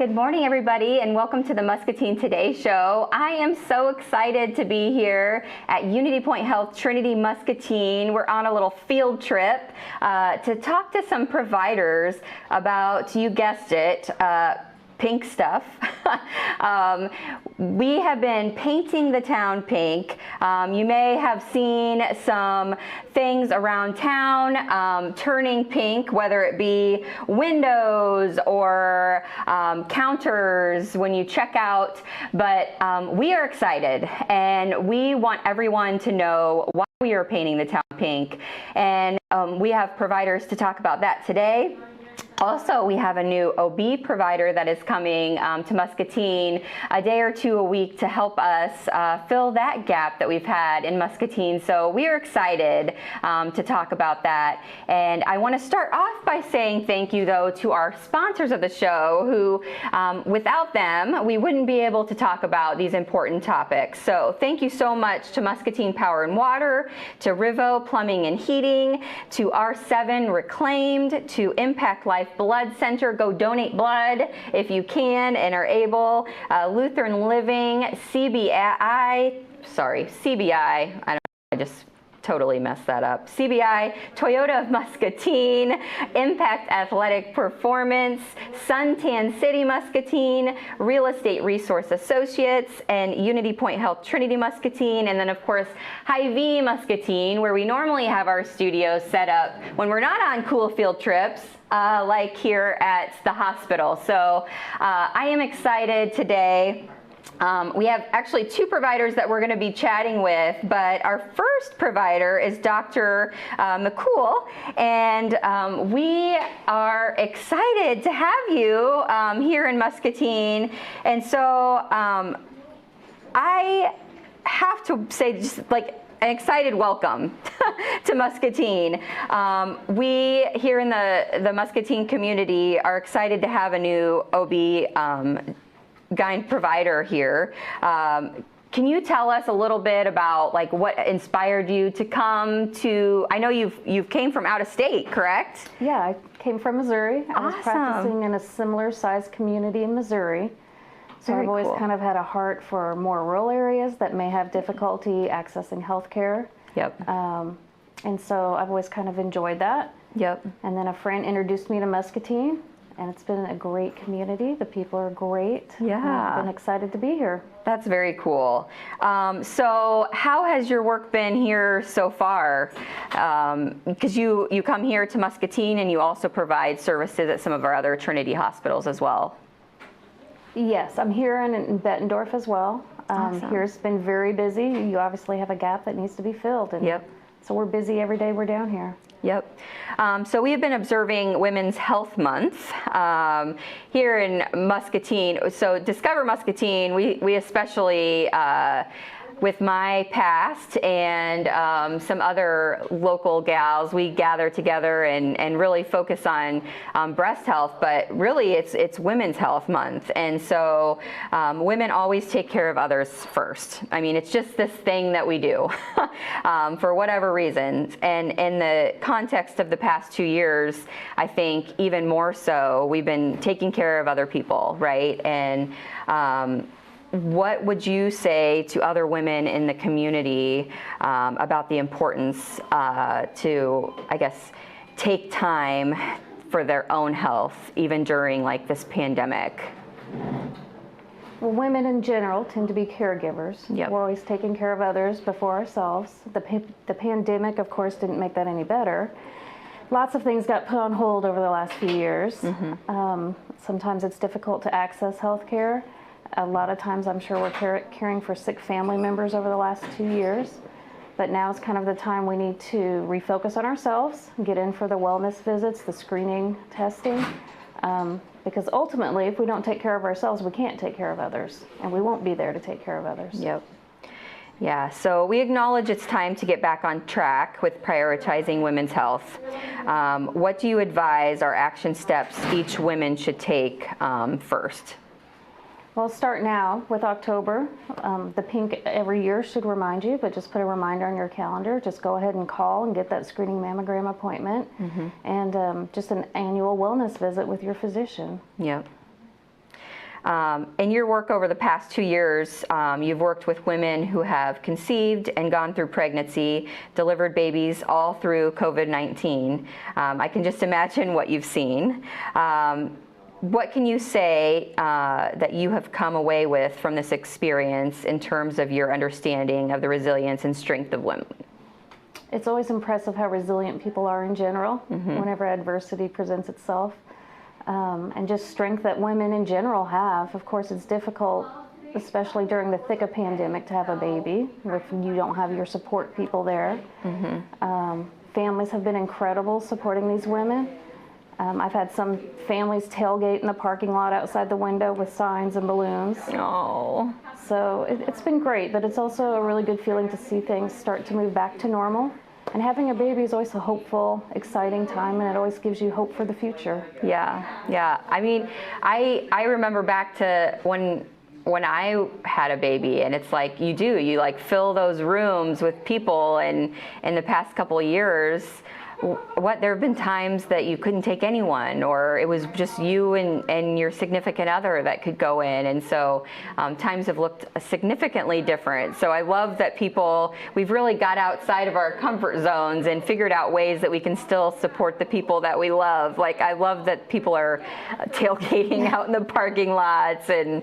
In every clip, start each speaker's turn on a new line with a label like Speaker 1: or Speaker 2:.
Speaker 1: Good morning, everybody, and welcome to the Muscatine Today Show. I am so excited to be here at Unity Point Trinity Muscatine. We're on a little field trip to talk to some providers about, you guessed it, pink stuff. We have been painting the town pink. You may have seen some things around town turning pink, whether it be windows or counters when you check out, but we are excited and we want everyone to know why we are painting the town pink, and we have providers to talk about that today. Also, we have a new OB provider that is coming to Muscatine a day or two a week to help us fill that gap that we've had in Muscatine. So we are excited to talk about that. And I want to start off by saying thank you, though, to our sponsors of the show who, without them, we wouldn't be able to talk about these important topics. So thank you so much to Muscatine Power and Water, to Rivo Plumbing and Heating, to R7 Reclaimed, to Impact Life Blood Center. Go donate blood if you can and are able. Lutheran Living, CBI, I just totally messed that up. CBI, Toyota of Muscatine, Impact Athletic Performance, Suntan City Muscatine, Real Estate Resource Associates, and Unity Point Trinity Muscatine, and then of course Hy-Vee Muscatine, where we normally have our studios set up when we're not on cool field trips, like here at the hospital. So I am excited today. We have actually two providers that we're going to be chatting with, but our first provider is Dr. McCool, and we are excited to have you here in Muscatine. And so I have to say, just like, an excited welcome to Muscatine. We here in the Muscatine community are excited to have a new OB gyne provider here. Can you tell us a little bit about like what inspired you to come to? I know you've came from out of state, correct?
Speaker 2: Yeah, I came from Missouri. I was practicing in a similar sized community in Missouri. So I've always kind of had a heart for more rural areas that may have difficulty accessing health care.
Speaker 1: Yep.
Speaker 2: And so I've always kind of enjoyed that.
Speaker 1: Yep.
Speaker 2: And then a friend introduced me to Muscatine, and it's been a great community. The people are great.
Speaker 1: Yeah.
Speaker 2: I've been excited to be here.
Speaker 1: That's very cool. So how has your work been here so far? Because you come here to Muscatine and you also provide services at some of our other Trinity hospitals as well.
Speaker 2: Yes, I'm here in Bettendorf as well.
Speaker 1: Awesome.
Speaker 2: Here's been very busy. You obviously have a gap that needs to be filled. And
Speaker 1: yep.
Speaker 2: So we're busy every day we're down here.
Speaker 1: Yep. So we have been observing Women's Health Month here in Muscatine. So Discover Muscatine, we especially, with my past and some other local gals, we gather together and really focus on breast health, but really it's Women's Health Month. And so women always take care of others first. I mean, it's just this thing that we do for whatever reasons. And in the context of the past 2 years, I think even more so, we've been taking care of other people, right? And what would you say to other women in the community about the importance to, I guess, take time for their own health, even during like this pandemic?
Speaker 2: Well, women in general tend to be caregivers.
Speaker 1: Yep.
Speaker 2: We're always taking care of others before ourselves. The pandemic, of course, didn't make that any better. Lots of things got put on hold over the last few years. Mm-hmm. Sometimes it's difficult to access health care. A lot of times I'm sure we're caring for sick family members over the last 2 years, but now is kind of the time we need to refocus on ourselves, get in for the wellness visits, the screening, testing, because ultimately if we don't take care of ourselves, we can't take care of others, and we won't be there to take care of others.
Speaker 1: Yep. Yeah, so we acknowledge it's time to get back on track with prioritizing women's health. What do you advise are action steps each woman should take first?
Speaker 2: Well, start now with October. The pink every year should remind you, but just put a reminder on your calendar. Just go ahead and call and get that screening mammogram appointment, and just an annual wellness visit with your physician.
Speaker 1: Yep. In your work over the past 2 years, you've worked with women who have conceived and gone through pregnancy, delivered babies all through COVID-19. I can just imagine what you've seen. What can you say that you have come away with from this experience in terms of your understanding of the resilience and strength of women?
Speaker 2: It's always impressive how resilient people are in general whenever adversity presents itself. And just strength that women in general have. Of course, it's difficult, especially during the thick of pandemic, to have a baby if you don't have your support people there. Families have been incredible supporting these women. I've had some families tailgate in the parking lot outside the window with signs and balloons.
Speaker 1: Oh.
Speaker 2: So it's been great, but it's also a really good feeling to see things start to move back to normal. And having a baby is always a hopeful, exciting time, and it always gives you hope for the future.
Speaker 1: Yeah. I mean, I remember back to when I had a baby, and it's like you like fill those rooms with people, and in the past couple of years, there have been times that you couldn't take anyone, or it was just you and your significant other that could go in, and so times have looked significantly different. So I love that we've really got outside of our comfort zones and figured out ways that we can still support the people that we love. Like, I love that people are tailgating out in the parking lots and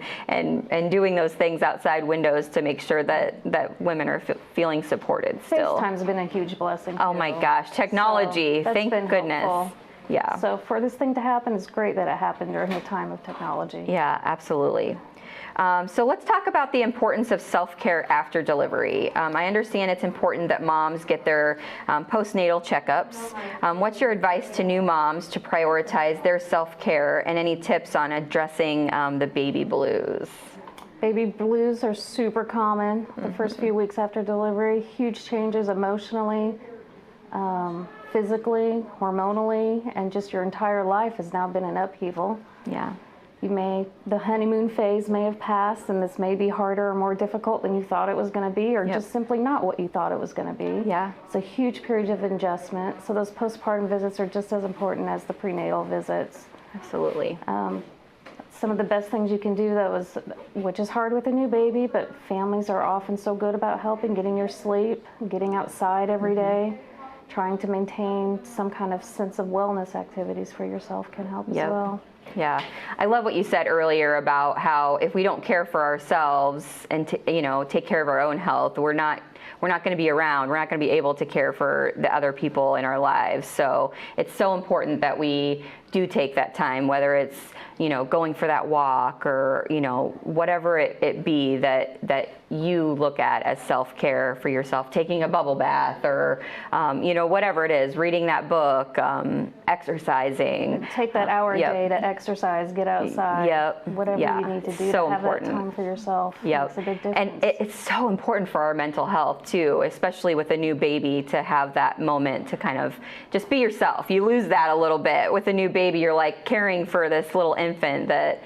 Speaker 1: doing those things outside windows to make sure that women are feeling supported still.
Speaker 2: FaceTime's been a huge blessing.
Speaker 1: Oh my gosh, technology. Thank goodness.
Speaker 2: Helpful.
Speaker 1: Yeah.
Speaker 2: So for this thing to happen, it's great that it happened during the time of technology.
Speaker 1: Yeah, absolutely. So let's talk about the importance of self-care after delivery. I understand it's important that moms get their postnatal checkups. What's your advice to new moms to prioritize their self-care, and any tips on addressing the baby blues?
Speaker 2: Baby blues are super common the first few weeks after delivery. Huge changes emotionally, physically, hormonally, and just your entire life has now been in upheaval.
Speaker 1: Yeah.
Speaker 2: The honeymoon phase may have passed, and this may be harder or more difficult than you thought it was going to be, or just simply not what you thought it was going to be.
Speaker 1: Yeah.
Speaker 2: It's a huge period of adjustment. So those postpartum visits are just as important as the prenatal visits.
Speaker 1: Absolutely.
Speaker 2: Some of the best things you can do, which is hard with a new baby, but families are often so good about helping, getting your sleep, getting outside every day, trying to maintain some kind of sense of wellness activities for yourself can help as well.
Speaker 1: Yeah, I love what you said earlier about how if we don't care for ourselves and take care of our own health, we're not going to be around. We're not going to be able to care for the other people in our lives. So it's so important that we do take that time, whether it's going for that walk or whatever it be that you look at as self-care for yourself, taking a bubble bath or whatever it is, reading that book, exercising.
Speaker 2: Take that hour a day to exercise, get outside, whatever you need to do to have that time for yourself. Makes a big difference.
Speaker 1: And it's so important for our mental health too, especially with a new baby, to have that moment to kind of just be yourself. You lose that a little bit with a new baby. You're like caring for this little infant that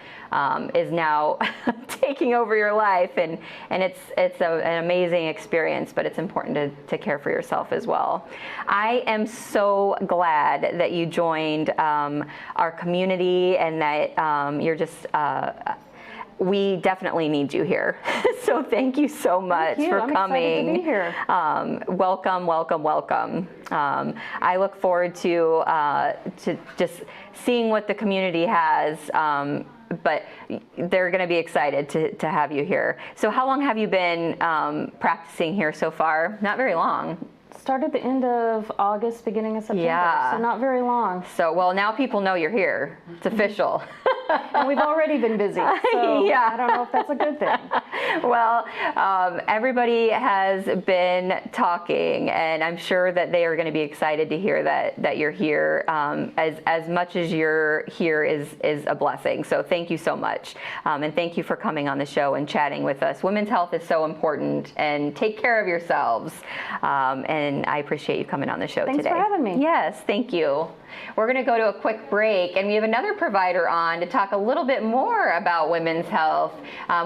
Speaker 1: is now taking over your life, and it's an amazing experience, but it's important to care for yourself as well. I am so glad that you joined our community, and that you're just we definitely need you here. So thank you so much for coming.
Speaker 2: I'm excited to be here.
Speaker 1: Welcome. I look forward to just seeing what the community has, but they're going to be excited to have you here. So how long have you been practicing here so far? Not very long.
Speaker 2: Started the end of August, beginning of September, so not very long.
Speaker 1: So, well, now people know you're here. It's official.
Speaker 2: And we've already been busy, so I don't know if that's a good thing.
Speaker 1: Well, everybody has been talking, and I'm sure that they are going to be excited to hear that you're here. As much as you're here is a blessing. So thank you so much, and thank you for coming on the show and chatting with us. Women's health is so important, and take care of yourselves. And I appreciate you coming on the show today.
Speaker 2: Thanks for having me.
Speaker 1: Yes, thank you. We're going to go to a quick break, and we have another provider on to talk a little bit more about women's health.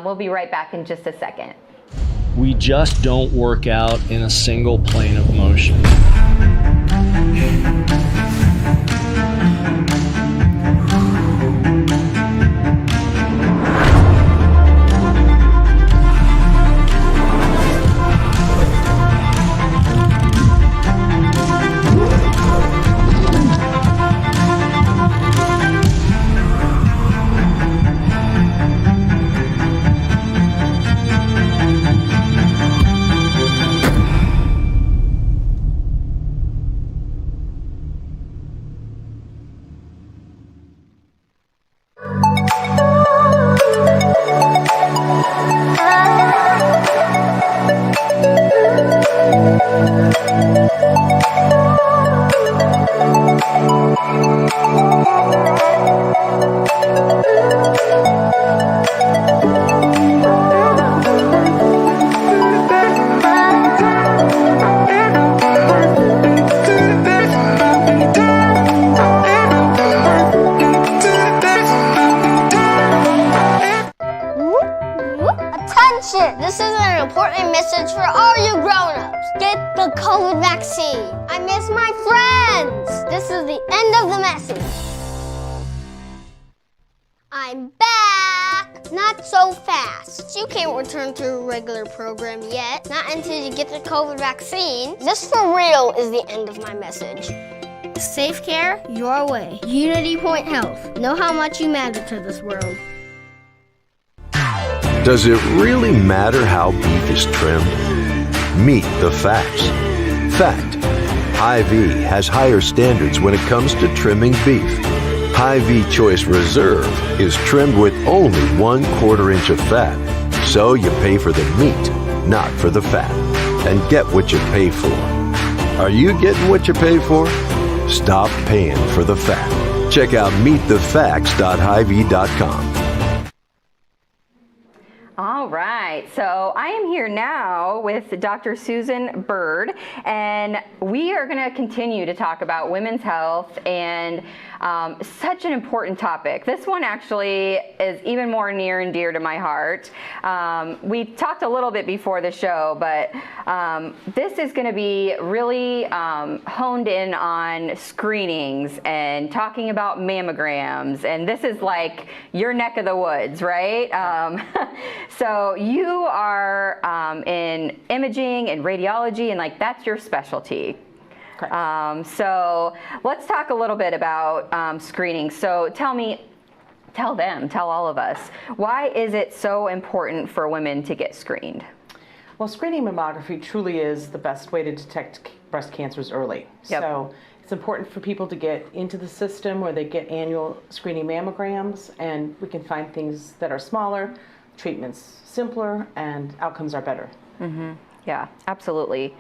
Speaker 1: We'll be right back in just a second.
Speaker 3: We just don't work out in a single plane of motion.
Speaker 4: Attention! This is an important message for all you grown-ups. Get the COVID vaccine. I miss my friends. This is the end of the message. I'm back. Not so fast. You can't return to a regular program yet. Not until you get the COVID vaccine. This for real is the end of my message. Safe care, your way. Unity Point Health. Know how much you matter to this world.
Speaker 5: Does it really matter how beef is trimmed? Meet the facts. Fact: Hy-Vee has higher standards when it comes to trimming beef. Hy-Vee Choice Reserve is trimmed with only 1/4 inch of fat, so you pay for the meat, not for the fat, and get what you pay for. Are you getting what you pay for? Stop paying for the fat. Check out meetthefacts.hyvee.com.
Speaker 1: All right, so I am here now with Dr. Susan Bird, and we are going to continue to talk about women's health and such an important topic. This one actually is even more near and dear to my heart. We talked a little bit before the show, but this is going to be really honed in on screenings and talking about mammograms, and this is like your neck of the woods, right? So you are in imaging and radiology, and like that's your specialty. So let's talk a little bit about screening. So tell all of us, why is it so important for women to get screened?
Speaker 6: Well, screening mammography truly is the best way to detect breast cancers early.
Speaker 1: Yep.
Speaker 6: So it's important for people to get into the system where they get annual screening mammograms, and we can find things that are smaller, treatments simpler, and outcomes are better.
Speaker 1: Mm-hmm. Yeah, absolutely.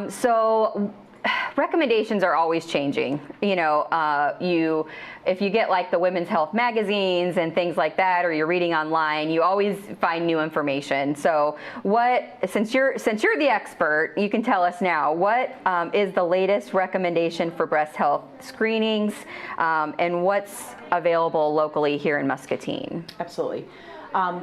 Speaker 1: So recommendations are always changing. You know, if you get like the women's health magazines and things like that, or you're reading online, you always find new information. So since you're the expert, you can tell us now, what is the latest recommendation for breast health screenings, and what's available locally here in Muscatine?
Speaker 6: Absolutely.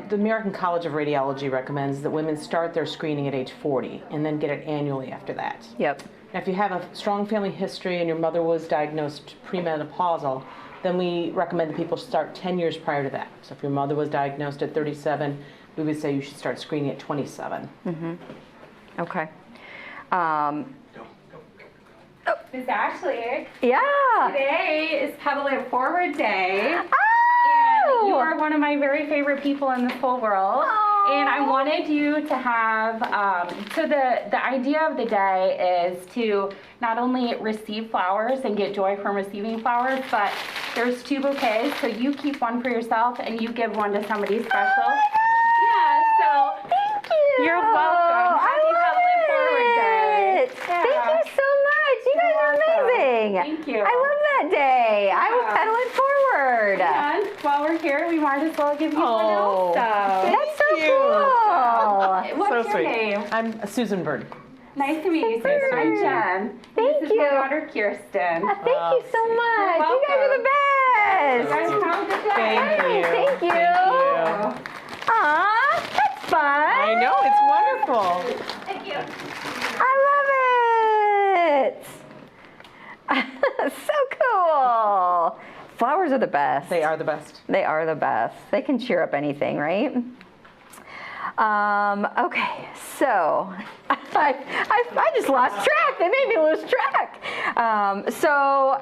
Speaker 6: The American College of Radiology recommends that women start their screening at age 40 and then get it annually after that.
Speaker 1: Yep.
Speaker 6: Now, if you have a strong family history and your mother was diagnosed premenopausal, then we recommend that people start 10 years prior to that. So if your mother was diagnosed at 37, we would say you should start screening at 27.
Speaker 1: Mm-hmm. Okay.
Speaker 7: Miss Ashley.
Speaker 1: Yeah.
Speaker 7: Today is Pedal It Forward Day.
Speaker 1: Oh!
Speaker 7: And you are one of my very favorite people in this whole world.
Speaker 1: Oh.
Speaker 7: And I wanted you to have, so the idea of the day is to not only receive flowers and get joy from receiving flowers, but there's 2 bouquets, so you keep one for yourself and you give one to somebody special. Yeah, so
Speaker 1: Thank you.
Speaker 7: you're welcome. Happy Pedal It Forward Day.
Speaker 1: Thank you so much. You guys are amazing.
Speaker 7: Thank you.
Speaker 1: I love that day. I will
Speaker 7: Yeah.
Speaker 1: pedal it forward.
Speaker 7: And while we're here, we might as well give you one also.
Speaker 1: That's so
Speaker 6: you.
Speaker 1: cool.
Speaker 7: What's
Speaker 6: So
Speaker 7: your
Speaker 6: sweet.
Speaker 7: name?
Speaker 6: I'm Susan Bird.
Speaker 7: Nice to meet you,
Speaker 1: Susan.
Speaker 7: Susan. I'm Jen.
Speaker 1: Thank
Speaker 7: This
Speaker 1: you.
Speaker 7: is my daughter, Kirsten.
Speaker 1: Thank you so much.
Speaker 7: You're
Speaker 1: You guys are the
Speaker 7: welcome.
Speaker 1: best.
Speaker 7: Guys, have a good day.
Speaker 6: Thank you.
Speaker 1: Thank you. Aw, that's fun.
Speaker 6: I know, it's wonderful.
Speaker 7: Thank you.
Speaker 1: I love it. So cool. Flowers are the best.
Speaker 6: They are the best.
Speaker 1: They are the best. They can cheer up anything, right? Okay, so I just lost track. They made me lose track. So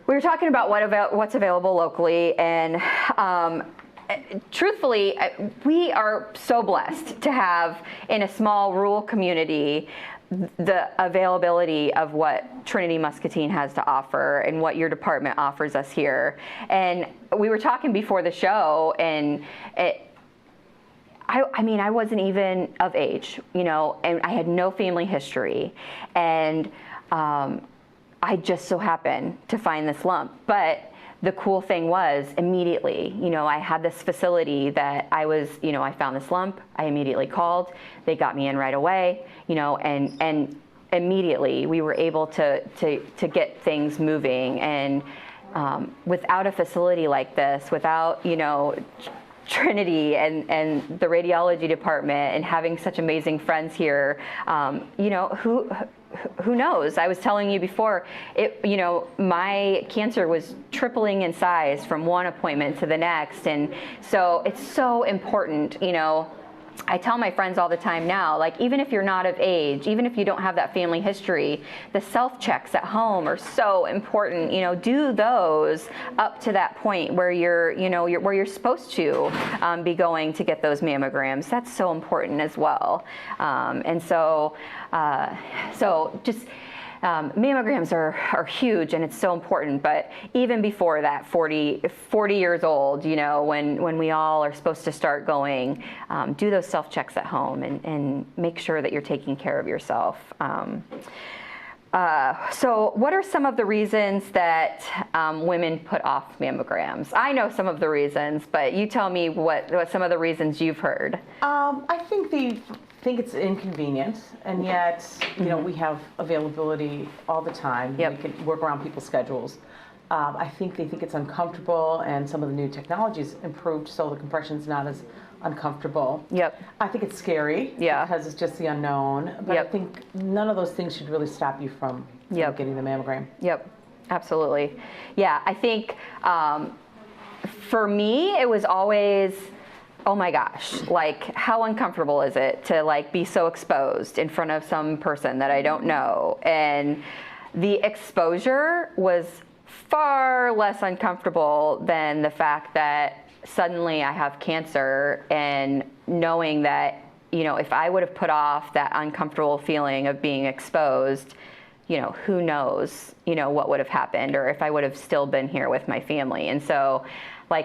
Speaker 1: we were talking about what's available locally, and truthfully, we are so blessed to have in a small rural community the availability of what Trinity Muscatine has to offer and what your department offers us here. And we were talking before the show, and I mean, I wasn't even of age, you know, and I had no family history. And I just so happened to find this lump. But the cool thing was immediately, I had this facility that I was, I found this lump, I immediately called, they got me in right away, and immediately we were able to get things moving. And without a facility like this, without, Trinity and the radiology department and having such amazing friends here, who knows? I was telling you before, my cancer was tripling in size from one appointment to the next. And so it's so important, I tell my friends all the time now, like, even if you're not of age, even if you don't have that family history, the self-checks at home are so important. Do those up to that point where where you're supposed to be going to get those mammograms. That's so important as well. Mammograms are huge, and it's so important. But even before that, 40 years old, when we all are supposed to start going, do those self-checks at home and make sure that you're taking care of yourself. So what are some of the reasons that women put off mammograms? I know some of the reasons, but you tell me what some of the reasons you've heard. I
Speaker 6: think it's inconvenient, and yet, we have availability all the time.
Speaker 1: Yep.
Speaker 6: We can work around people's schedules. I think they think it's uncomfortable, and some of the new technologies improved, so the compression's not as uncomfortable.
Speaker 1: Yep.
Speaker 6: I think it's scary, because it's just the unknown, but I think none of those things should really stop you from getting the mammogram.
Speaker 1: Yep, absolutely. Yeah, I think for me, it was always, oh my gosh, like, how uncomfortable is it to be so exposed in front of some person that I don't know? And the exposure was far less uncomfortable than the fact that suddenly I have cancer, and knowing that, if I would have put off that uncomfortable feeling of being exposed, who knows, what would have happened, or if I would have still been here with my family. And so,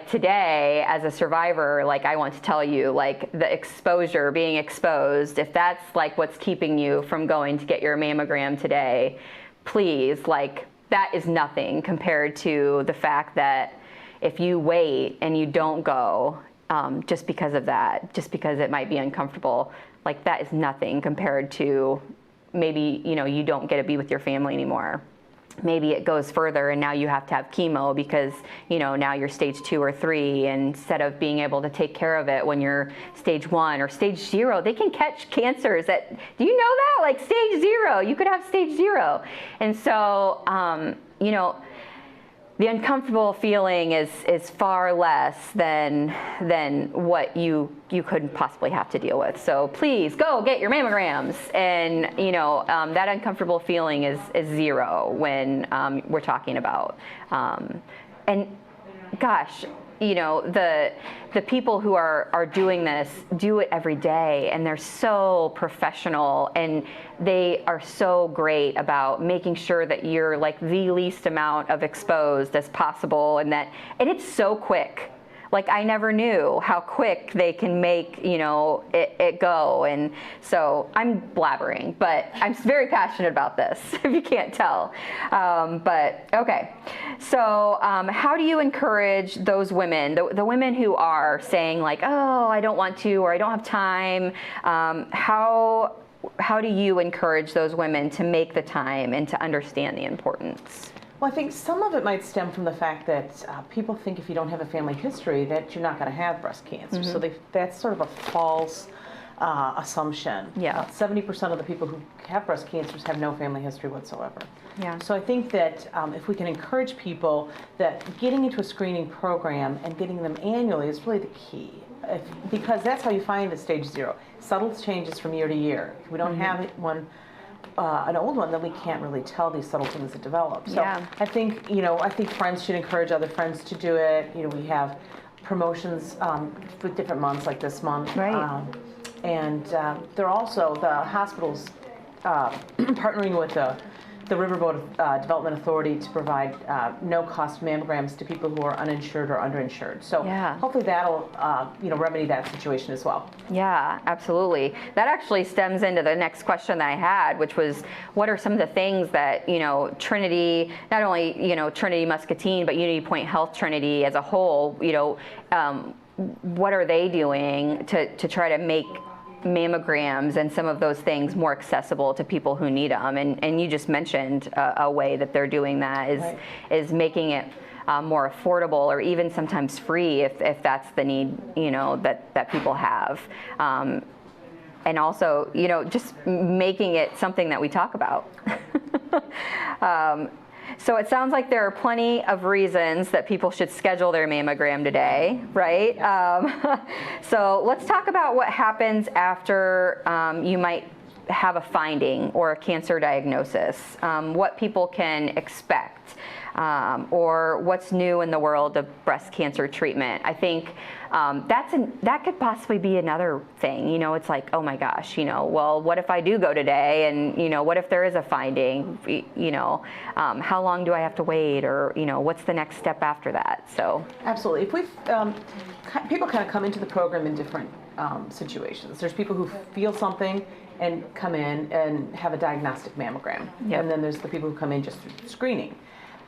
Speaker 1: today, as a survivor, I want to tell you, the exposure, being exposed, if that's what's keeping you from going to get your mammogram today, please, that is nothing compared to the fact that if you wait and you don't go, just because of that, just because it might be uncomfortable, that is nothing compared to maybe, you don't get to be with your family anymore. Maybe it goes further, and now you have to have chemo because, now you're stage 2 or 3, and instead of being able to take care of it when you're stage 1 or stage 0, they can catch cancers at, do you know that? Stage 0, you could have stage 0. And so, the uncomfortable feeling is far less than what you could possibly have to deal with. So please go get your mammograms, and that uncomfortable feeling is 0 when we're talking about. And gosh, the people who are doing this do it every day, and they're so professional, and they are so great about making sure that you're the least amount of exposed as possible, and it's so quick. I never knew how quick they can make, it go. And so I'm blabbering, but I'm very passionate about this, if you can't tell. But okay. So how do you encourage those women, the women who are saying oh, I don't want to, or I don't have time? How do you encourage those women to make the time and to understand the importance?
Speaker 6: Well, I think some of it might stem from the fact that people think if you don't have a family history that you're not going to have breast cancer. Mm-hmm. So that's sort of a false assumption.
Speaker 1: Yeah.
Speaker 6: 70% of the people who have breast cancers have no family history whatsoever.
Speaker 1: Yeah.
Speaker 6: So I think that if we can encourage people that getting into a screening program and getting them annually is really the key. Because that's how you find a stage 0. Subtle changes from year to year. If we don't have one, an old one, then we can't really tell these subtle things that develop. So I think friends should encourage other friends to do it. We have promotions for different months, like this month.
Speaker 1: Right.
Speaker 6: And they're also, the hospitals partnering with the the Riverboat Development Authority to provide no-cost mammograms to people who are uninsured or underinsured. So hopefully that'll remedy that situation as well.
Speaker 1: Yeah, absolutely. That actually stems into the next question that I had, which was, what are some of the things that Trinity, not only Trinity Muscatine, but Unity Point Health Trinity as a whole, what are they doing to try to make mammograms and some of those things more accessible to people who need them? And you just mentioned a way that they're doing that is making it more affordable, or even sometimes free if that's the need that people have, and also just making it something that we talk about. So it sounds like there are plenty of reasons that people should schedule their mammogram today, right? So let's talk about what happens after you might have a finding or a cancer diagnosis, what people can expect, or what's new in the world of breast cancer treatment. I think that could possibly be another thing. It's like, oh my gosh, well, what if I do go today, and what if there is a finding? How long do I have to wait, or what's the next step after that? So
Speaker 6: absolutely, if we've people kind of come into the program in different situations. There's people who feel something and come in and have a diagnostic mammogram, and then there's the people who come in just through screening.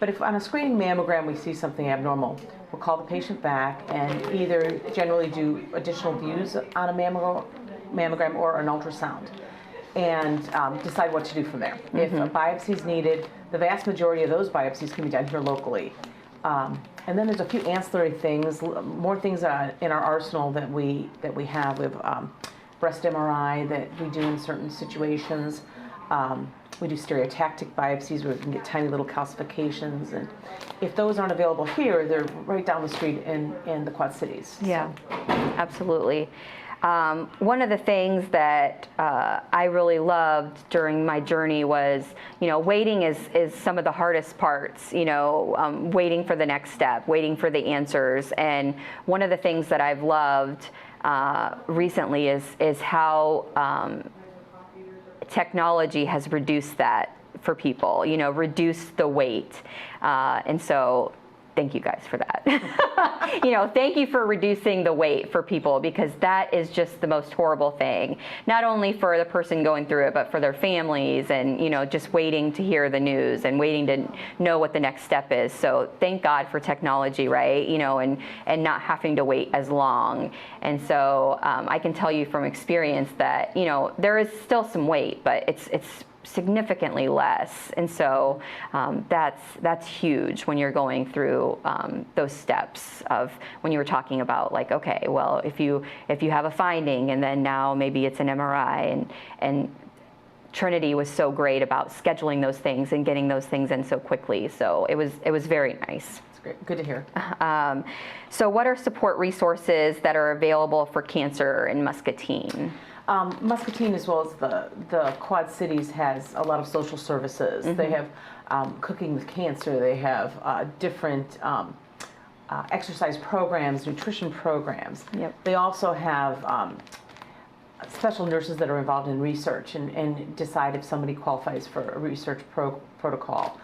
Speaker 6: But if on a screening mammogram we see something abnormal, we'll call the patient back and either generally do additional views on a mammogram or an ultrasound, and decide what to do from there. If a biopsy is needed, the vast majority of those biopsies can be done here locally. And then there's a few ancillary things, more things in our arsenal that we have. We have breast MRI that we do in certain situations. We do stereotactic biopsies where we can get tiny little calcifications, and if those aren't available here, they're right down the street in the Quad Cities.
Speaker 1: Yeah, absolutely. One of the things that I really loved during my journey was, waiting is some of the hardest parts, waiting for the next step, waiting for the answers. And one of the things that I've loved recently is how technology has reduced that for people, reduced the wait. And so thank you guys for that. Thank you for reducing the wait for people, because that is just the most horrible thing, not only for the person going through it, but for their families, and, just waiting to hear the news and waiting to know what the next step is. So thank God for technology, right? And not having to wait as long. And so I can tell you from experience that, there is still some wait, but it's significantly less. And so that's huge when you're going through those steps of when you were talking about, like, okay, well, if you have a finding and then now maybe it's an MRI, and Trinity was so great about scheduling those things and getting those things in so quickly. So it was very nice.
Speaker 6: That's great. Good to hear.
Speaker 1: So what are support resources that are available for cancer in Muscatine?
Speaker 6: Muscatine, as well as the Quad Cities, has a lot of social services. They have Cooking with Cancer. They have different exercise programs, nutrition programs. They also have special nurses that are involved in research and decide if somebody qualifies for a research protocol.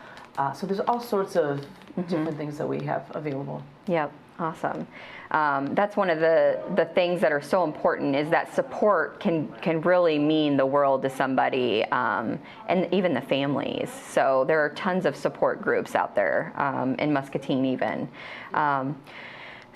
Speaker 6: So there's all sorts of different things that we have available.
Speaker 1: Yep, awesome. That's one of the things that are so important, is that support can really mean the world to somebody, and even the families. So there are tons of support groups out there in Muscatine even.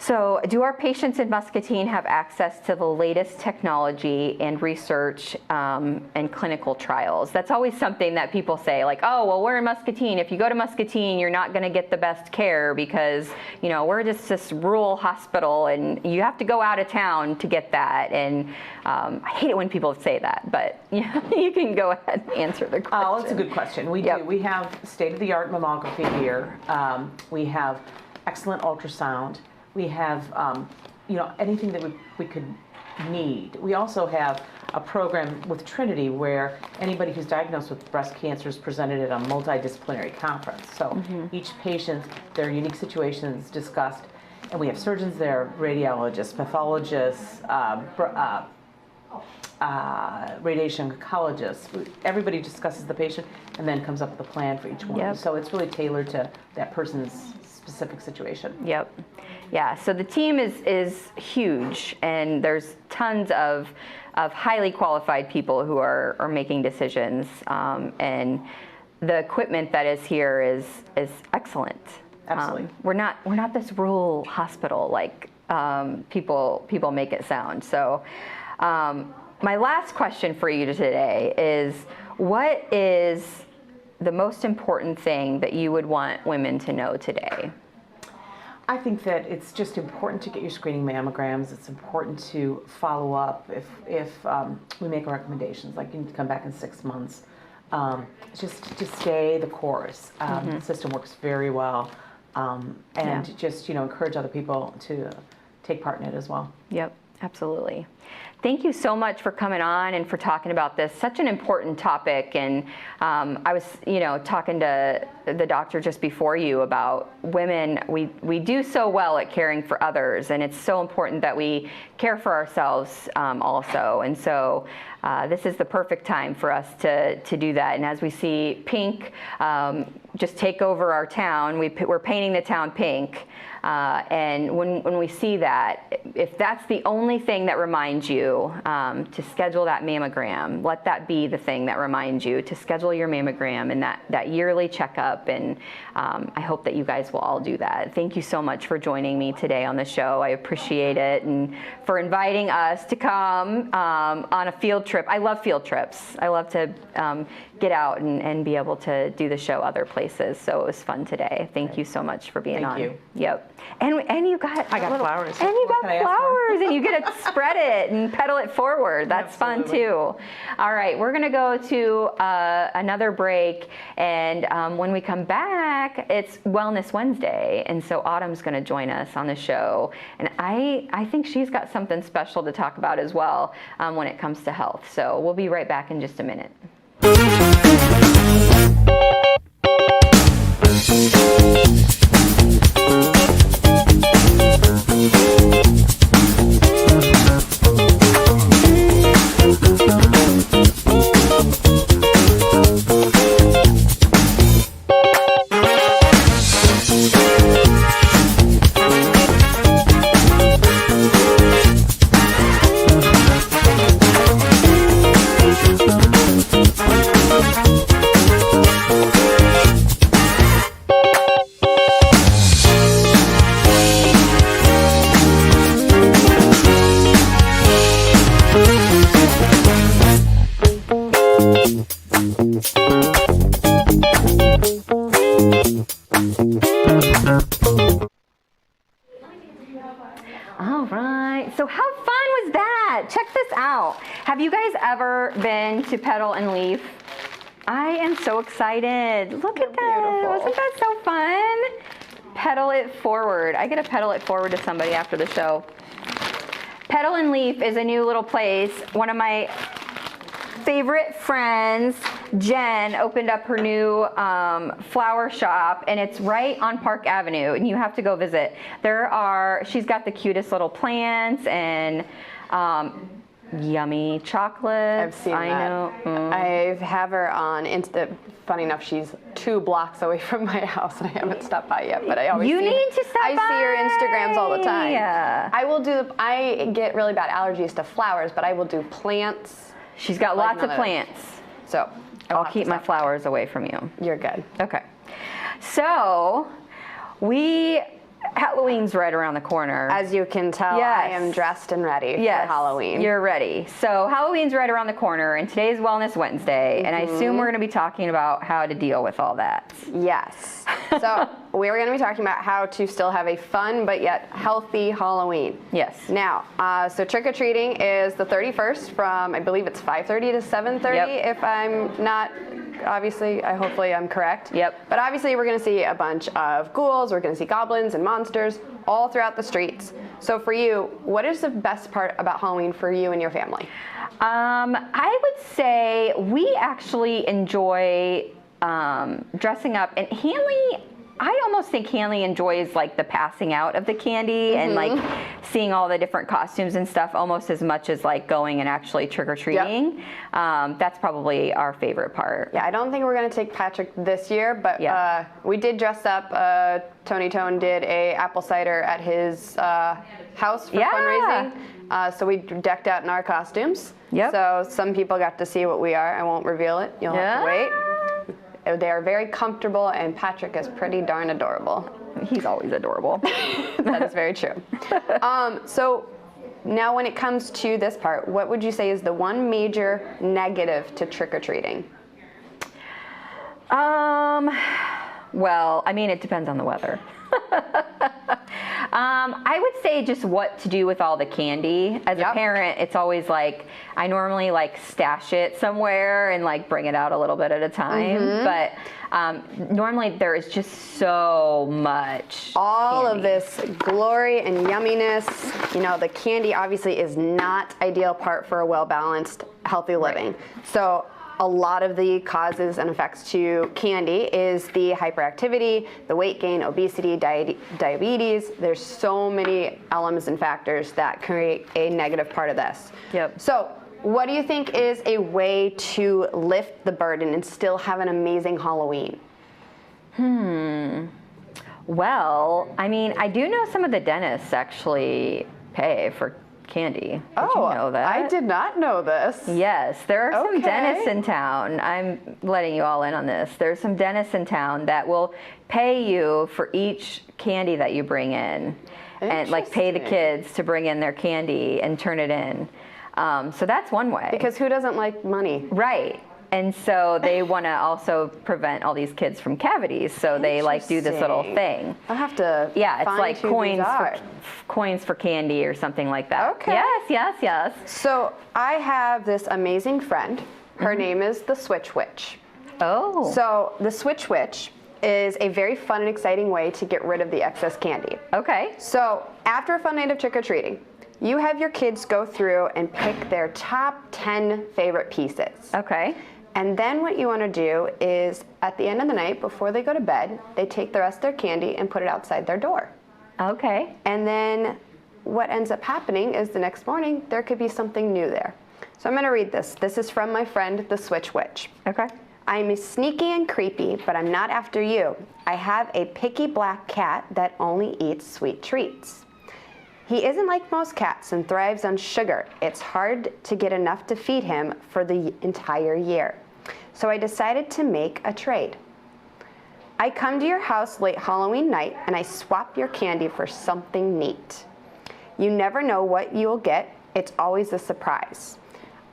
Speaker 1: So do our patients in Muscatine have access to the latest technology and research and clinical trials? That's always something that people say, like, oh, well, we're in Muscatine. If you go to Muscatine, you're not going to get the best care because, we're just this rural hospital and you have to go out of town to get that. And I hate it when people say that, but you can go ahead and answer the question.
Speaker 6: Oh, that's a good question. We do. We have state-of-the-art mammography here. We have excellent ultrasound. We have, anything that we could need. We also have a program with Trinity where anybody who's diagnosed with breast cancer is presented at a multidisciplinary conference. So each patient, their unique situations discussed, and we have surgeons there, radiologists, pathologists, radiation oncologist. Everybody discusses the patient and then comes up with a plan for each one.
Speaker 1: Yep.
Speaker 6: So it's really tailored to that person's specific situation.
Speaker 1: Yep. Yeah, so the team is huge, and there's tons of highly qualified people who are making decisions, and the equipment that is here is excellent.
Speaker 6: Absolutely.
Speaker 1: We're not this rural hospital like people make it sound. So my last question for you today is, what is the most important thing that you would want women to know today?
Speaker 6: I think that it's just important to get your screening mammograms. It's important to follow up if we make recommendations, like you need to come back in 6 months. Just to stay the course. The system works very well, and just encourage other people to take part in it as well.
Speaker 1: Yep, absolutely. Thank you so much for coming on and for talking about this, such an important topic. And I was, talking to the doctor just before you about women. We do so well at caring for others, and it's so important that we care for ourselves also. And so this is the perfect time for us to do that. And as we see pink just take over our town, we're painting the town pink. And when we see that, if that's the only thing that reminds you to schedule that mammogram, let that be the thing that reminds you to schedule your mammogram and that yearly checkup. And I hope that you guys will all do that. Thank you so much for joining me today on the show. I appreciate it, and for inviting us to come on a field trip. I love field trips. I love to get out and be able to do the show other places. So it was fun today. Thank you so much for being on.
Speaker 6: Thank you.
Speaker 1: Yep. And you got
Speaker 6: flowers.
Speaker 1: And you got
Speaker 6: Can I ask
Speaker 1: flowers, and you get to spread it and pedal it forward. That's fun too. All right, we're gonna go to another break, and when we come back, it's Wellness Wednesday, and so Autumn's gonna join us on the show, and I think she's got something special to talk about as well when it comes to health. So we'll be right back in just a minute. All right, so how fun was that? Check this out. Have you guys ever been to Petal and Leaf? I am so excited. Look at that. Wasn't that so fun? Pedal it forward. I get to pedal it forward to somebody after the show. Petal and Leaf is a new little place. One of my favorite friends, Jen, opened up her new flower shop, and it's right on Park Avenue, and you have to go visit. She's got the cutest little plants and yummy chocolate.
Speaker 8: I've seen that.
Speaker 1: Know.
Speaker 8: I have her on Insta. Funny enough, she's 2 blocks away from my house, and I haven't stopped by yet. But I always
Speaker 1: You need to stop by.
Speaker 8: I see her Instagrams all the time.
Speaker 1: Yeah.
Speaker 8: I get really bad allergies to flowers, but I will do plants.
Speaker 1: She's got lots of plants.
Speaker 8: So
Speaker 1: I'll keep my flowers away from you.
Speaker 8: You're good.
Speaker 1: Okay. So Halloween's right around the corner.
Speaker 8: As you can tell,
Speaker 1: Yes.
Speaker 8: I am dressed and ready for Halloween.
Speaker 1: You're ready. So Halloween's right around the corner, and today's Wellness Wednesday, and I assume we're going to be talking about how to deal with all that.
Speaker 8: Yes. So we're going to be talking about how to still have a fun but yet healthy Halloween.
Speaker 1: Yes.
Speaker 8: Now, so trick-or-treating is the 31st from, I believe it's 5:30 to 7:30, if I'm not, hopefully I'm correct.
Speaker 1: Yep.
Speaker 8: But obviously we're going to see a bunch of ghouls, we're going to see goblins and monsters all throughout the streets. So for you, what is the best part about Halloween for you and your family?
Speaker 1: I would say we actually enjoy dressing up, and Hanley I almost think Hanley enjoys like the passing out of the candy and like seeing all the different costumes and stuff almost as much as like going and actually trick-or-treating. That's probably our favorite part.
Speaker 8: Yeah, I don't think we're going to take Patrick this year, but we did dress up. Tony Tone did a apple cider at his house for fundraising. So we decked out in our costumes. So some people got to see what we are. I won't reveal it. You'll have to wait. They are very comfortable, and Patrick is pretty darn adorable.
Speaker 1: He's always adorable.
Speaker 8: That is very true. So now when it comes to this part, what would you say is the one major negative to trick-or-treating?
Speaker 1: Well, I mean, it depends on the weather. I would say just what to do with all the candy. As a parent, it's always like, I normally like stash it somewhere and like bring it out a little bit at a time. But normally there is just so much
Speaker 8: all
Speaker 1: candy.
Speaker 8: of this glory and yumminess. You know, the candy obviously is not ideal part for a well-balanced, healthy living. So a lot of the causes and effects to candy is the hyperactivity, the weight gain, obesity, diabetes. There's so many elements and factors that create a negative part of this. So what do you think is a way to lift the burden and still have an amazing Halloween?
Speaker 1: Well, I mean, I do know some of the dentists actually pay for candy. Did you know that?
Speaker 8: I did not know this.
Speaker 1: Yes, there are some dentists in town. I'm letting you all in on this. There's some dentists in town that will pay you for each candy that you bring in, and like pay the kids to bring in their candy and turn it in. So that's one way.
Speaker 8: Because who doesn't like money?
Speaker 1: Right. And so they want to also prevent all these kids from cavities, so they like do this little thing.
Speaker 8: I'll have to
Speaker 1: it's like coins for candy or something like that. Yes.
Speaker 8: So I have this amazing friend. Her name is the Switch Witch. So the Switch Witch is a very fun and exciting way to get rid of the excess candy. So after a fun night of trick-or-treating, you have your kids go through and pick their top 10 favorite pieces. And then what you want to do is, at the end of the night, before they go to bed, they take the rest of their candy and put it outside their door. And then what ends up happening is the next morning, there could be something new there. So I'm going to read this. This is from my friend, the Switch Witch. I'm sneaky and creepy, but I'm not after you. I have a picky black cat that only eats sweet treats. He isn't like most cats and thrives on sugar. It's hard to get enough to feed him for the entire year. So I decided to make a trade. I come to your house late Halloween night and I swap your candy for something neat. You never know what you'll get. It's always a surprise.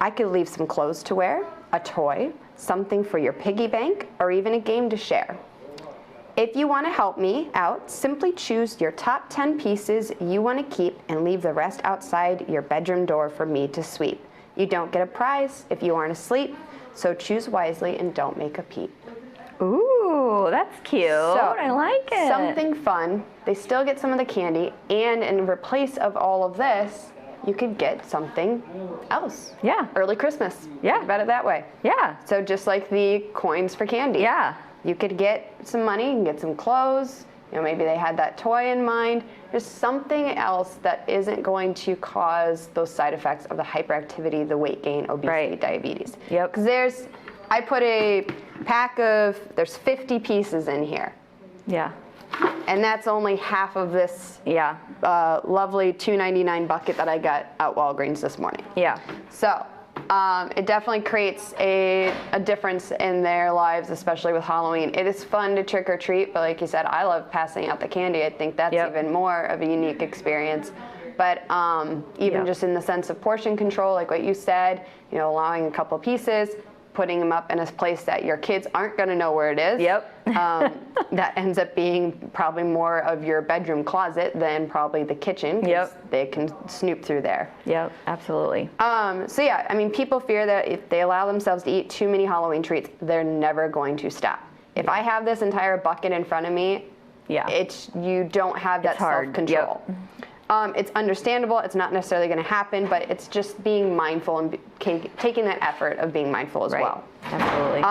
Speaker 8: I could leave some clothes to wear, a toy, something for your piggy bank, or even a game to share. If you want to help me out, simply choose your top 10 pieces you want to keep and leave the rest outside your bedroom door for me to sweep. You don't get a prize if you aren't asleep, so choose wisely and don't make a peep.
Speaker 1: Ooh, that's cute.
Speaker 8: So,
Speaker 1: I like it.
Speaker 8: Something fun. They still get some of the candy, and in replace of all of this, you could get something else. Early Christmas. Think about it that way. So just like the coins for candy. You could get some money, you can get some clothes, you know, maybe they had that toy in mind. There's something else that isn't going to cause those side effects of the hyperactivity, the weight gain, obesity, diabetes. Because I put a pack of, there's 50 pieces in here. And that's only half of this lovely $2.99 bucket that I got at Walgreens this morning. So it definitely creates a difference in their lives, especially with Halloween. It is fun to trick or treat, but like you said, I love passing out the candy. I think that's even more of a unique experience. But even just in the sense of portion control, like what you said, you know, allowing a couple pieces, putting them up in a place that your kids aren't going to know where it is. That ends up being probably more of your bedroom closet than probably the kitchen. They can snoop through there.
Speaker 1: Absolutely.
Speaker 8: So yeah, I mean, people fear that if they allow themselves to eat too many Halloween treats, they're never going to stop. If I have this entire bucket in front of me, you don't have that self-control. It's understandable. It's not necessarily going to happen, but it's just being mindful and taking that effort of being mindful as well.
Speaker 1: Absolutely.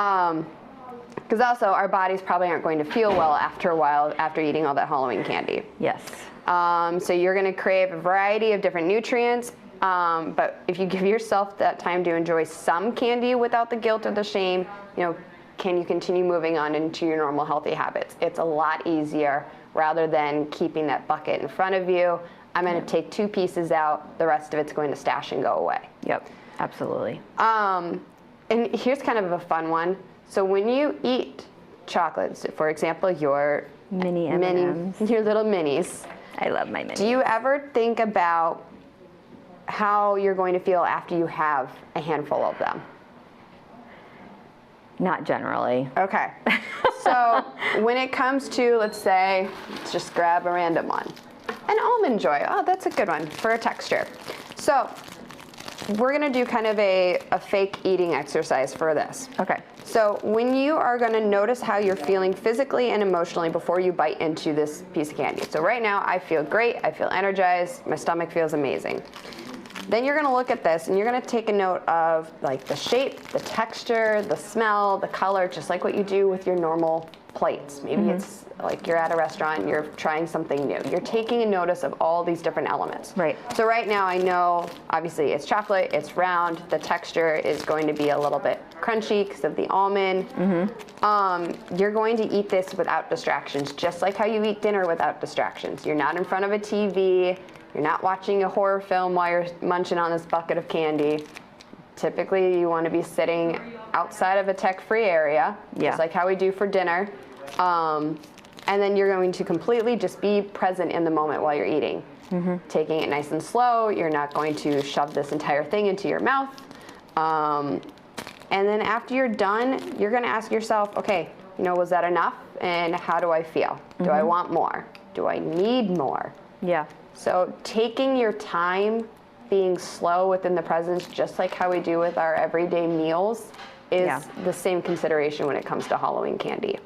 Speaker 8: Because also our bodies probably aren't going to feel well after a while after eating all that Halloween candy.
Speaker 1: Yes.
Speaker 8: So you're going to crave a variety of different nutrients. But if you give yourself that time to enjoy some candy without the guilt or the shame, can you continue moving on into your normal healthy habits? It's a lot easier rather than keeping that bucket in front of you. I'm going to take 2 pieces out, the rest of it's going to stash and go away.
Speaker 1: Yep, absolutely.
Speaker 8: And here's kind of a fun one. So when you eat chocolates, for example, your
Speaker 1: Mini M&Ms.
Speaker 8: your little minis.
Speaker 1: I love my minis.
Speaker 8: Do you ever think about how you're going to feel after you have a handful of them?
Speaker 1: Not generally.
Speaker 8: Okay. So when it comes to, let's just grab a random one. An Almond Joy. Oh, that's a good one for a texture. So we're going to do kind of a fake eating exercise for this.
Speaker 1: Okay.
Speaker 8: So when you are going to notice how you're feeling physically and emotionally before you bite into this piece of candy. So right now I feel great. I feel energized. My stomach feels amazing. Then you're going to look at this and you're going to take a note of like the shape, the texture, the smell, the color, just like what you do with your normal plates. Maybe it's like you're at a restaurant and you're trying something new. You're taking a notice of all these different elements.
Speaker 1: Right.
Speaker 8: So right now I know obviously it's chocolate, it's round, the texture is going to be a little bit crunchy because of the almond. You're going to eat this without distractions, just like how you eat dinner without distractions. You're not in front of a TV. You're not watching a horror film while you're munching on this bucket of candy. Typically, you want to be sitting outside of a tech-free area, just like how we do for dinner. And then you're going to completely just be present in the moment while you're eating. Taking it nice and slow. You're not going to shove this entire thing into your mouth. And then after you're done, you're going to ask yourself, okay, was that enough? And how do I feel? Do I want more? Do I need more?
Speaker 1: Yeah.
Speaker 8: So taking your time, being slow within the presence, just like how we do with our everyday meals, is the same consideration when it comes to Halloween candy.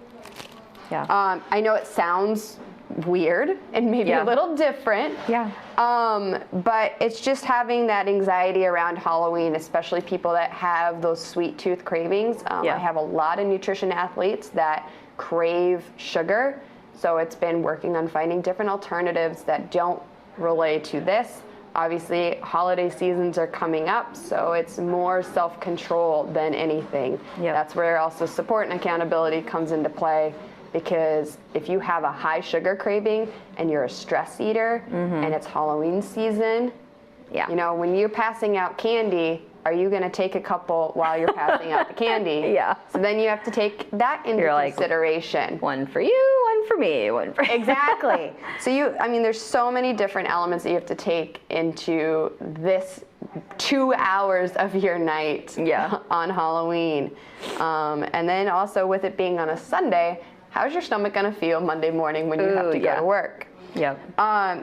Speaker 1: Yeah.
Speaker 8: I know it sounds weird and maybe a little different.
Speaker 1: Yeah.
Speaker 8: But it's just having that anxiety around Halloween, especially people that have those sweet tooth cravings. I have a lot of nutrition athletes that crave sugar. So it's been working on finding different alternatives that don't relate to this. Obviously, holiday seasons are coming up, so it's more self-control than anything. That's where also support and accountability comes into play, because if you have a high sugar craving and you're a stress eater and it's Halloween season, when you're passing out candy, are you going to take a couple while you're passing out the candy? So then you have to take that into consideration.
Speaker 1: Like, one for you, one for me, one for
Speaker 8: Exactly. So there's so many different elements that you have to take into this 2 hours of your night on Halloween. And then also with it being on a Sunday, how's your stomach going to feel Monday morning when you have to go to work?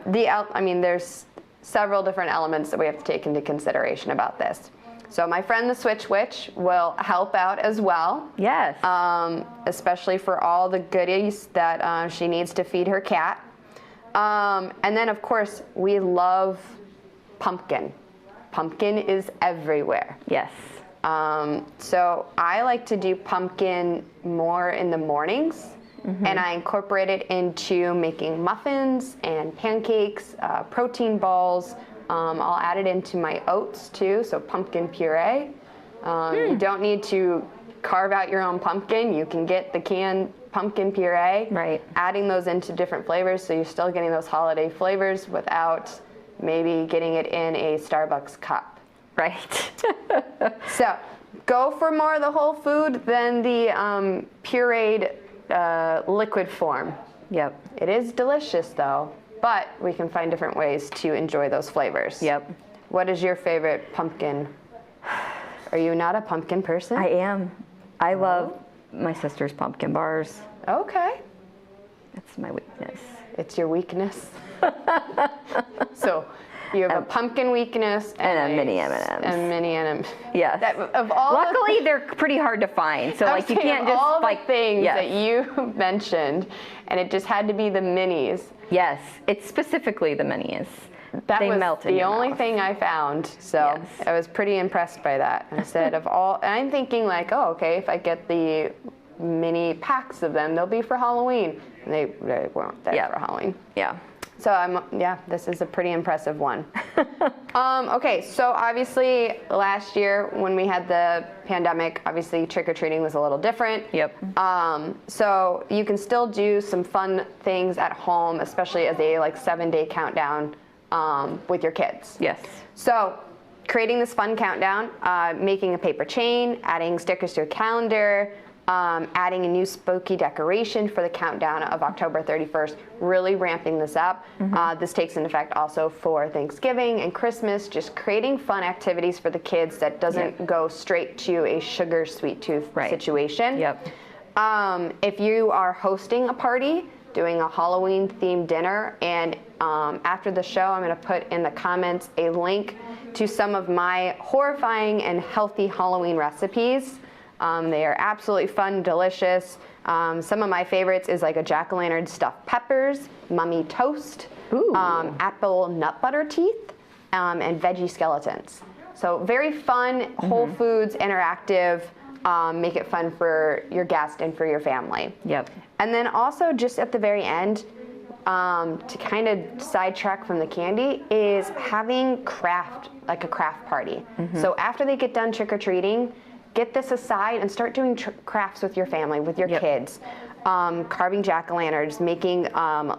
Speaker 8: There's several different elements that we have to take into consideration about this. So my friend the Switch Witch will help out as well.
Speaker 1: Yes.
Speaker 8: Especially for all the goodies that she needs to feed her cat. And then of course we love pumpkin. Pumpkin is everywhere.
Speaker 1: Yes.
Speaker 8: So I like to do pumpkin more in the mornings. And I incorporate it into making muffins and pancakes, protein balls. I'll add it into my oats too, so pumpkin puree. You don't need to carve out your own pumpkin. You can get the canned pumpkin puree. Right. Adding those into different flavors, so you're still getting those holiday flavors without maybe getting it in a Starbucks cup.
Speaker 1: Right.
Speaker 8: So go for more of the whole food than the pureed liquid form.
Speaker 1: Yep.
Speaker 8: It is delicious though, but we can find different ways to enjoy those flavors.
Speaker 1: Yep.
Speaker 8: What is your favorite pumpkin? Are you not a pumpkin person?
Speaker 1: I am. I love my sister's pumpkin bars.
Speaker 8: Okay.
Speaker 1: That's my weakness.
Speaker 8: It's your weakness? So you have a pumpkin weakness
Speaker 1: and a mini M&Ms.
Speaker 8: And mini M&Ms.
Speaker 1: Yes. Luckily, they're pretty hard to find. So like you can't just
Speaker 8: all
Speaker 1: like
Speaker 8: the things that you mentioned, and it just had to be the minis.
Speaker 1: Yes, it's specifically the minis.
Speaker 8: That was the only thing I found, so I was pretty impressed by that. Instead of all, and I'm thinking like, oh, okay, if I get the mini packs of them. They'll be for Halloween. They weren't there for Halloween.
Speaker 1: Yeah.
Speaker 8: So this is a pretty impressive one. Okay, so obviously last year when we had the pandemic, obviously trick-or-treating was a little different.
Speaker 1: Yep.
Speaker 8: So you can still do some fun things at home, especially as a 7-day countdown with your kids.
Speaker 1: Yes.
Speaker 8: So creating this fun countdown, making a paper chain, adding stickers to a calendar, adding a new spooky decoration for the countdown of October 31st, really ramping this up. This takes into effect also for Thanksgiving and Christmas, just creating fun activities for the kids that doesn't go straight to a sugar sweet tooth situation.
Speaker 1: Yep.
Speaker 8: If you are hosting a party, doing a Halloween themed dinner, and after the show I'm going to put in the comments a link to some of my horrifying and healthy Halloween recipes. They are absolutely fun, delicious. Some of my favorites is like a jack-o'-lantern stuffed peppers, mummy toast, apple nut butter teeth, and veggie skeletons. So very fun, Whole Foods, interactive, make it fun for your guest and for your family.
Speaker 1: Yep.
Speaker 8: And then also just at the very end, to kind of sidetrack from the candy, is having a craft party. So after they get done trick-or-treating, get this aside and start doing crafts with your family, with your kids. Carving jack-o'-lanterns, making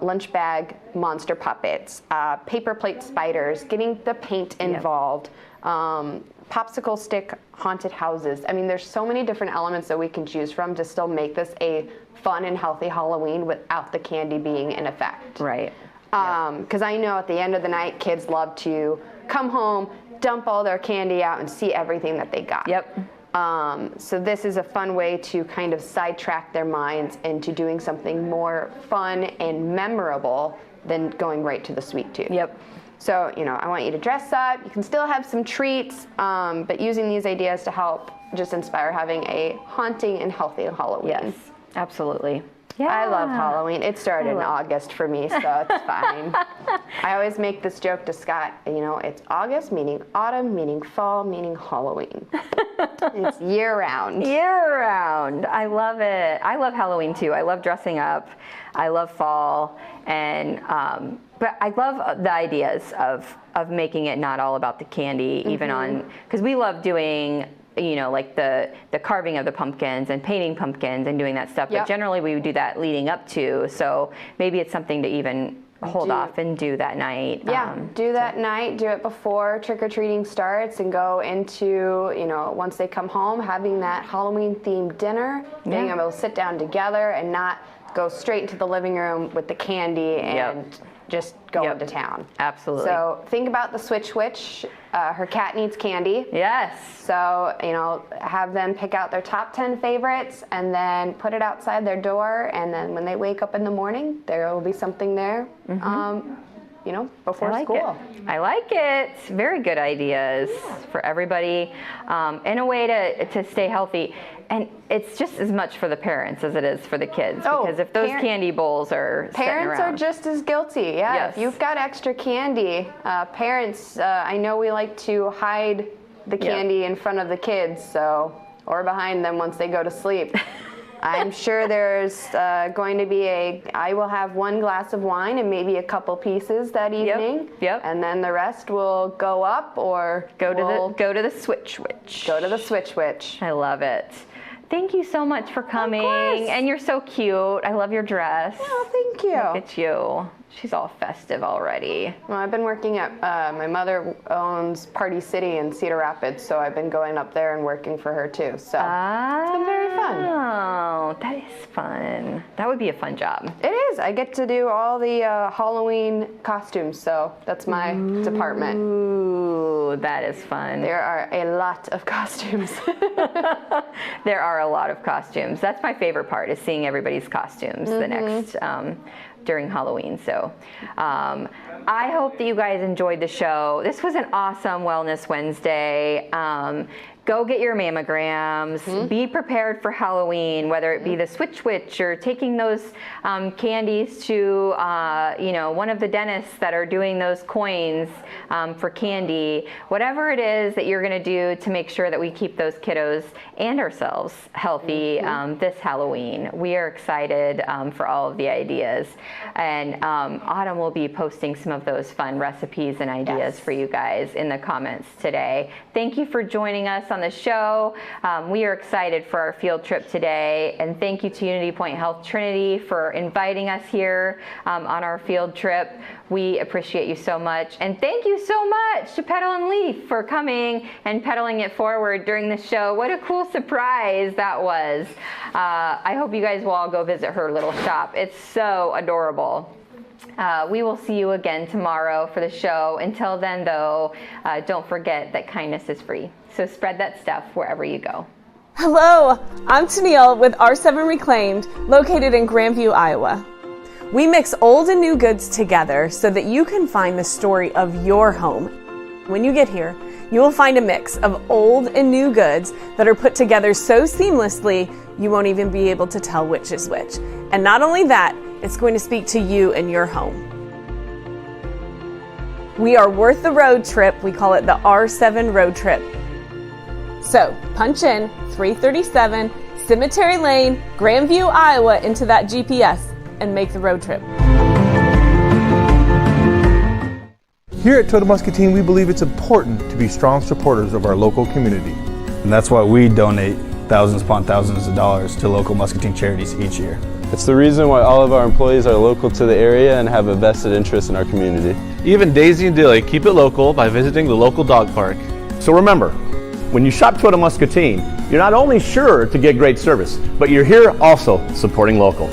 Speaker 8: lunch bag monster puppets, paper plate spiders, getting the paint involved, popsicle stick haunted houses. I mean, there's so many different elements that we can choose from to still make this a fun and healthy Halloween without the candy being in effect.
Speaker 1: Right.
Speaker 8: Because I know at the end of the night, kids love to come home, dump all their candy out, and see everything that they got.
Speaker 1: Yep.
Speaker 8: So this is a fun way to kind of sidetrack their minds into doing something more fun and memorable than going right to the sweet tooth.
Speaker 1: Yep.
Speaker 8: So, I want you to dress up. You can still have some treats, but using these ideas to help just inspire having a haunting and healthy Halloween.
Speaker 1: Yes, absolutely. Yeah.
Speaker 8: I love Halloween. It started in August for me, so it's fine. I always make this joke to Scott, it's August, meaning autumn, meaning fall, meaning Halloween. It's year-round.
Speaker 1: Year-round. I love it. I love Halloween, too. I love dressing up. I love fall. And but I love the ideas of making it not all about the candy, even on, because we love doing like the carving of the pumpkins and painting pumpkins and doing that stuff. But generally we would do that leading up to. So maybe it's something to even hold off and do that night.
Speaker 8: Yeah, do that night, do it before trick-or-treating starts, and go into, once they come home, having that Halloween-themed dinner, being able to sit down together and not go straight into the living room with the candy and just go into town.
Speaker 1: Absolutely.
Speaker 8: So think about the Switch Witch. Her cat needs candy.
Speaker 1: Yes.
Speaker 8: So, have them pick out their top 10 favorites and then put it outside their door. And then when they wake up in the morning, there will be something there, before school.
Speaker 1: I like it. Very good ideas for everybody, and a way to stay healthy. And it's just as much for the parents as it is for the kids, because if those candy bowls are
Speaker 8: parents are just as guilty. Yeah, if you've got extra candy, parents, I know we like to hide the candy in front of the kids, or behind them once they go to sleep. I'm sure there's going to be I will have one glass of wine and maybe a couple pieces that evening.
Speaker 1: Yep.
Speaker 8: And then the rest will go up or
Speaker 1: go to the Switch Witch.
Speaker 8: Go to the Switch Witch.
Speaker 1: I love it. Thank you so much for coming. Of course. And you're so cute. I love your dress.
Speaker 8: Oh, thank you.
Speaker 1: Look at you. She's all festive already.
Speaker 8: Well, I've been working at, my mother owns Party City in Cedar Rapids, so I've been going up there and working for her too. So it's been very fun.
Speaker 1: Oh, that is fun. That would be a fun job.
Speaker 8: It is. I get to do all the Halloween costumes, so that's my department.
Speaker 1: Ooh, that is fun.
Speaker 8: There are a lot of costumes.
Speaker 1: There are a lot of costumes. That's my favorite part, is seeing everybody's costumes the next during Halloween. So I hope that you guys enjoyed the show. This was an awesome Wellness Wednesday. go get your mammograms, be prepared for Halloween, whether it be the Switch Witch or taking those candies to, one of the dentists that are doing those coins for candy. Whatever it is that you're going to do to make sure that we keep those kiddos and ourselves healthy this Halloween. We are excited for all of the ideas. And Autumn will be posting some of those fun recipes and ideas for you guys in the comments today. Thank you for joining us on the show. We are excited for our field trip today, and thank you to Unity Point Health Trinity for inviting us here on our field trip. We appreciate you so much, and thank you so much to Petal and Leaf for coming and pedaling it forward during the show. What a cool surprise that was. I hope you guys will all go visit her little shop. It's so adorable. We will see you again tomorrow for the show. Until then, though, don't forget that kindness is free. So spread that stuff wherever you go.
Speaker 9: Hello, I'm Tennille with R7 Reclaimed, located in Grandview, Iowa. We mix old and new goods together so that you can find the story of your home. When you get here, you will find a mix of old and new goods that are put together so seamlessly you won't even be able to tell which is which. And not only that, it's going to speak to you and your home. We are worth the road trip. We call it the R7 road trip. So punch in 337 Cemetery Lane, Grandview, Iowa into that GPS and make the road trip.
Speaker 10: Here at Toyota Muscatine, we believe it's important to be strong supporters of our local community.
Speaker 11: And that's why we donate thousands upon thousands of dollars to local Muscatine charities each year.
Speaker 12: It's the reason why all of our employees are local to the area and have a vested interest in our community.
Speaker 13: Even Daisy and Dilly keep it local by visiting the local dog park.
Speaker 14: So remember, when you shop Toyota Muscatine, you're not only sure to get great service, but you're here also supporting local.